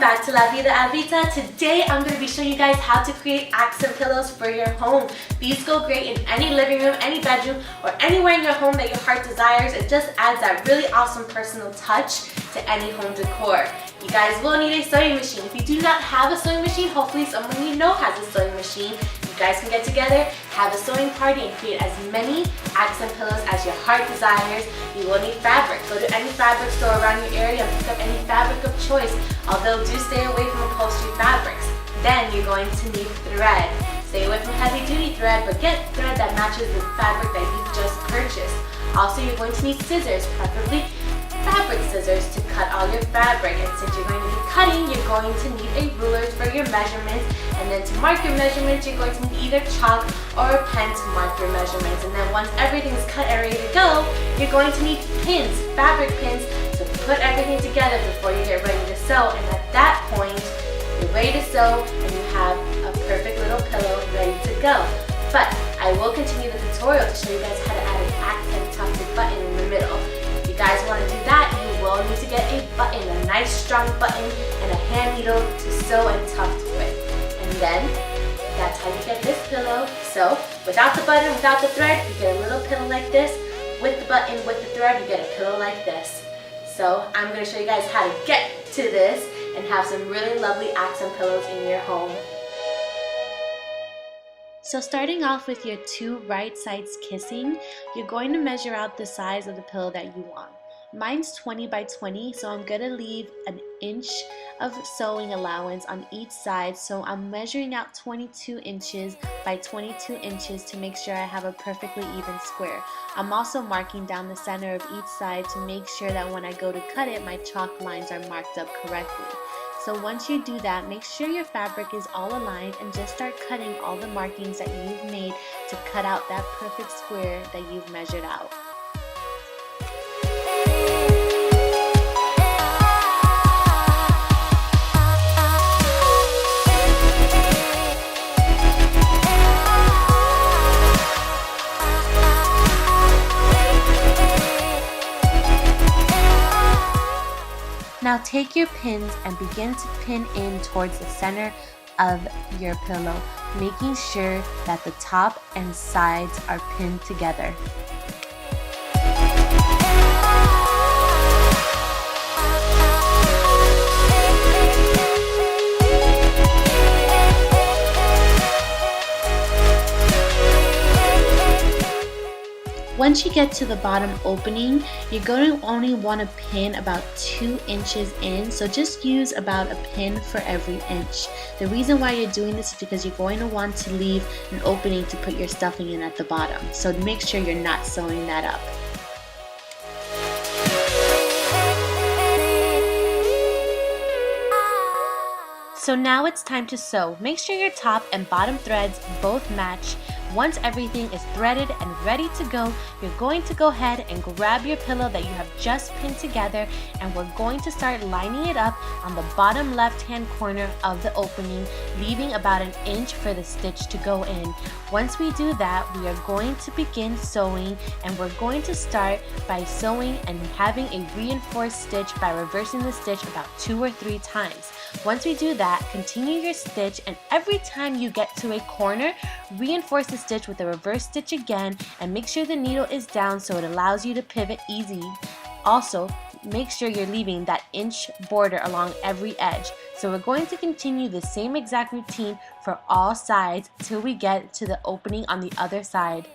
back to LaVidaAlvita. Today I'm going to be showing you guys how to create accent pillows for your home. These go great in any living room, any bedroom, or anywhere in your home that your heart desires. It just adds that really awesome personal touch to any home decor. You guys will need a sewing machine. If you do not have a sewing machine, hopefully someone you know has a sewing machine. You guys can get together, have a sewing party, and create as many accent pillows as your heart desires. You will need fabric. Go to any fabric store around your area and pick up any fabric of choice, although do stay away from upholstery fabrics. Then you're going to need thread. Stay away from heavy duty thread, but get thread that matches the fabric that you've just purchased. Also, you're going to need scissors, preferably fabric scissors, to cut all your fabric. And since you're going to be cutting, you're going to need a ruler for your measurements. And then to mark your measurements, you're going to need either chalk or a pen to mark your measurements. And then once everything's cut and ready to go, you're going to need pins, fabric pins, to put everything together before you get ready to sew. And at that point, you're ready to sew and you have a perfect little pillow ready to go. But I will continue the tutorial to show you guys how to add an accent tufted button in the middle. If you guys want to do that, you will need to get a button, a nice strong button, and a hand needle to sew and tuft with. And then, that's how you get this pillow. So, without the button, without the thread, you get a little pillow like this. With the button, with the thread, you get a pillow like this. So, I'm going to show you guys how to get to this and have some really lovely accent pillows in your home. So starting off with your two right sides kissing, you're going to measure out the size of the pillow that you want. Mine's 20 by 20, so I'm going to leave an inch of sewing allowance on each side. So I'm measuring out 22 inches by 22 inches to make sure I have a perfectly even square. I'm also marking down the center of each side to make sure that when I go to cut it, my chalk lines are marked up correctly. So once you do that, make sure your fabric is all aligned and just start cutting all the markings that you've made to cut out that perfect square that you've measured out. Now take your pins and begin to pin in towards the center of your pillow, making sure that the top and sides are pinned together. Once you get to the bottom opening, you're going to only want to pin about 2 inches in, so just use about a pin for every inch. The reason why you're doing this is because you're going to want to leave an opening to put your stuffing in at the bottom, so make sure you're not sewing that up. So now it's time to sew. Make sure your top and bottom threads both match. Once everything is threaded and ready to go, you're going to go ahead and grab your pillow that you have just pinned together, and we're going to start lining it up on the bottom left hand corner of the opening, leaving about an inch for the stitch to go in. Once we do that, we are going to begin sewing, and we're going to start by sewing and having a reinforced stitch by reversing the stitch about 2 or 3 times. Once we do that, continue your stitch, and every time you get to a corner, reinforce the stitch with a reverse stitch again, and make sure the needle is down so it allows you to pivot easy. Also, make sure you're leaving that inch border along every edge. So we're going to continue the same exact routine for all sides till we get to the opening on the other side.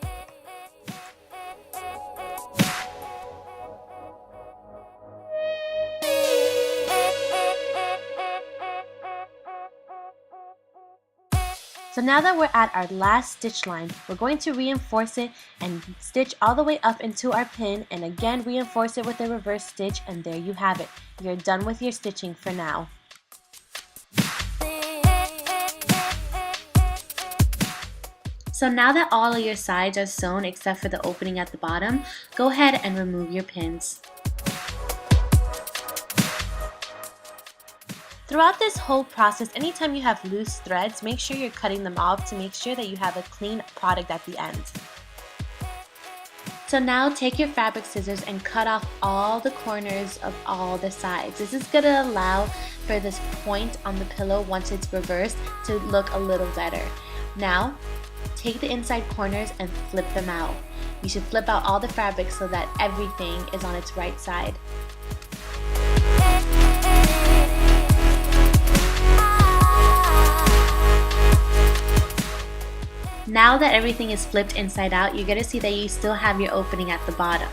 So now that we're at our last stitch line, we're going to reinforce it and stitch all the way up into our pin, and again reinforce it with a reverse stitch, and there you have it. You're done with your stitching for now. So now that all of your sides are sewn except for the opening at the bottom, go ahead and remove your pins. Throughout this whole process, anytime you have loose threads, make sure you're cutting them off to make sure that you have a clean product at the end. So now take your fabric scissors and cut off all the corners of all the sides. This is going to allow for this point on the pillow, once it's reversed, to look a little better. Now, take the inside corners and flip them out. You should flip out all the fabric so that everything is on its right side. Now that everything is flipped inside out, you're going to see that you still have your opening at the bottom.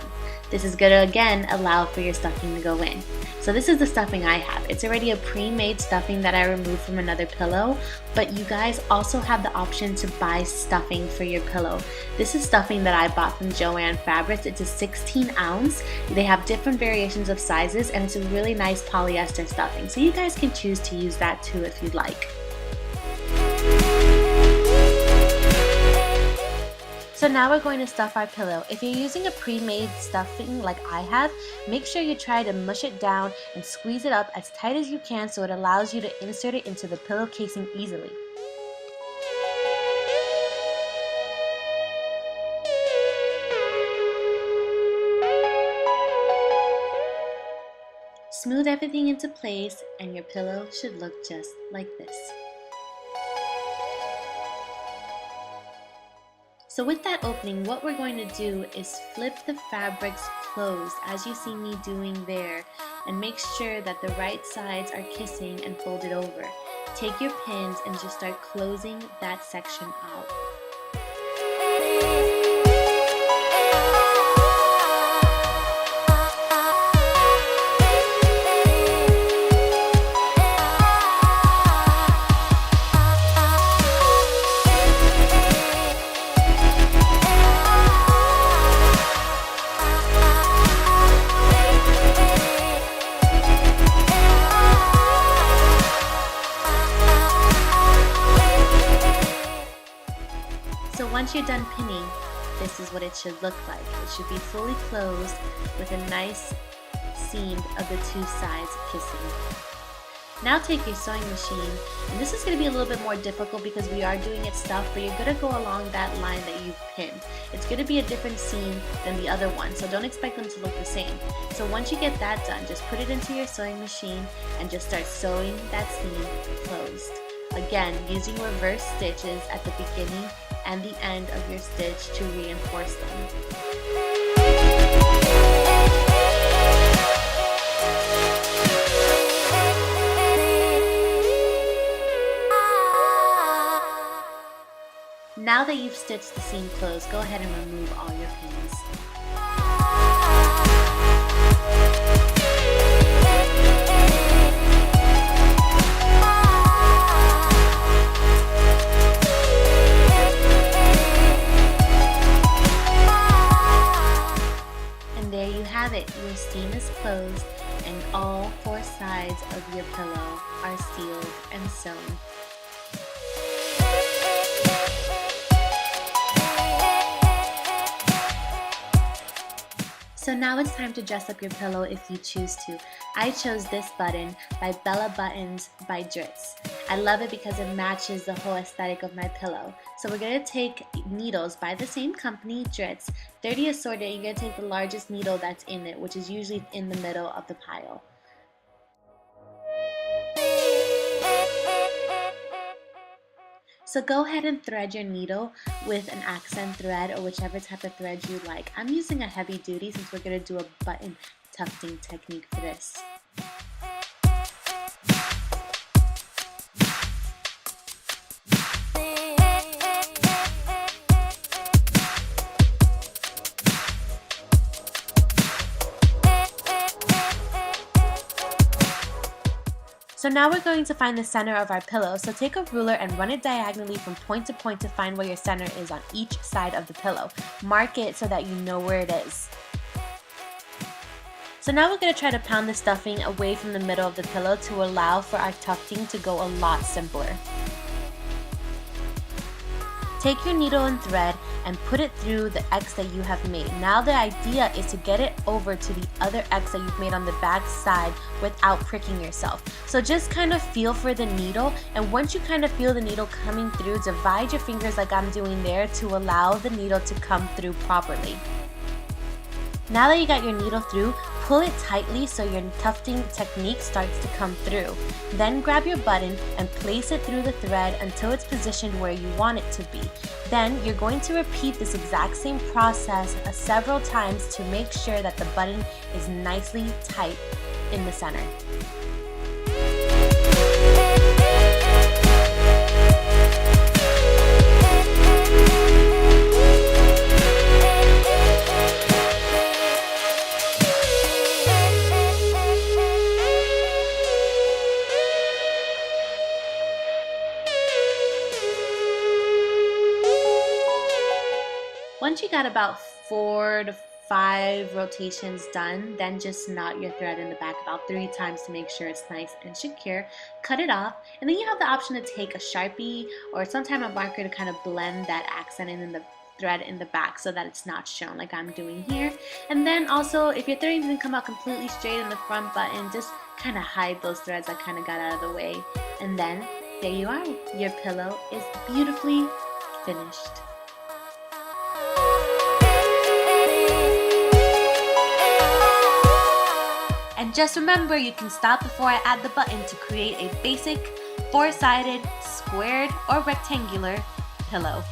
This is going to again allow for your stuffing to go in. So this is the stuffing I have. It's already a pre-made stuffing that I removed from another pillow, but you guys also have the option to buy stuffing for your pillow. This is stuffing that I bought from Joann Fabrics. It's a 16 ounce. They have different variations of sizes, and it's a really nice polyester stuffing. So you guys can choose to use that too if you'd like. So now we're going to stuff our pillow. If you're using a pre-made stuffing like I have, make sure you try to mush it down and squeeze it up as tight as you can so it allows you to insert it into the pillow casing easily. Smooth everything into place and your pillow should look just like this. So with that opening, what we're going to do is flip the fabrics closed, as you see me doing there, and make sure that the right sides are kissing and folded over. Take your pins and just start closing that section out. So once you're done pinning, this is what it should look like. It should be fully closed with a nice seam of the two sides kissing. Now take your sewing machine, and this is going to be a little bit more difficult because we are doing it stuffed, but you're going to go along that line that you've pinned. It's going to be a different seam than the other one, so don't expect them to look the same. So once you get that done, just put it into your sewing machine and just start sewing that seam closed. Again, using reverse stitches at the beginning and the end of your stitch to reinforce them. Now that you've stitched the seam closed, go ahead and remove all your pins. Your seam is closed and all four sides of your pillow are sealed and sewn. So now it's time to dress up your pillow if you choose to. I chose this button by Bella Buttons by Dritz. I love it because it matches the whole aesthetic of my pillow. So we're going to take needles by the same company, Dritz, 30 assorted. You're going to take the largest needle that's in it, which is usually in the middle of the pile. So go ahead and thread your needle with an accent thread or whichever type of thread you like. I'm using a heavy duty since we're going to do a button tufting technique for this. So now we're going to find the center of our pillow. So take a ruler and run it diagonally from point to point to find where your center is on each side of the pillow. Mark it so that you know where it is. So now we're going to try to pound the stuffing away from the middle of the pillow to allow for our tufting to go a lot simpler. Take your needle and thread and put it through the X that you have made. Now the idea is to get it over to the other X that you've made on the back side without pricking yourself. So just kind of feel for the needle, and once you kind of feel the needle coming through, divide your fingers like I'm doing there to allow the needle to come through properly. Now that you got your needle through, pull it tightly so your tufting technique starts to come through. Then grab your button and place it through the thread until it's positioned where you want it to be. Then you're going to repeat this exact same process several times to make sure that the button is nicely tight in the center. Once you got about 4 to 5 rotations done, then just knot your thread in the back about 3 times to make sure it's nice and secure. Cut it off, and then you have the option to take a Sharpie or some type of marker to kind of blend that accent in the thread in the back so that it's not shown like I'm doing here. And then also, if your thread didn't come out completely straight in the front button, just kind of hide those threads that kind of got out of the way. And then there you are. Your pillow is beautifully finished. And just remember, you can stop before I add the button to create a basic 4-sided, squared, or rectangular pillow.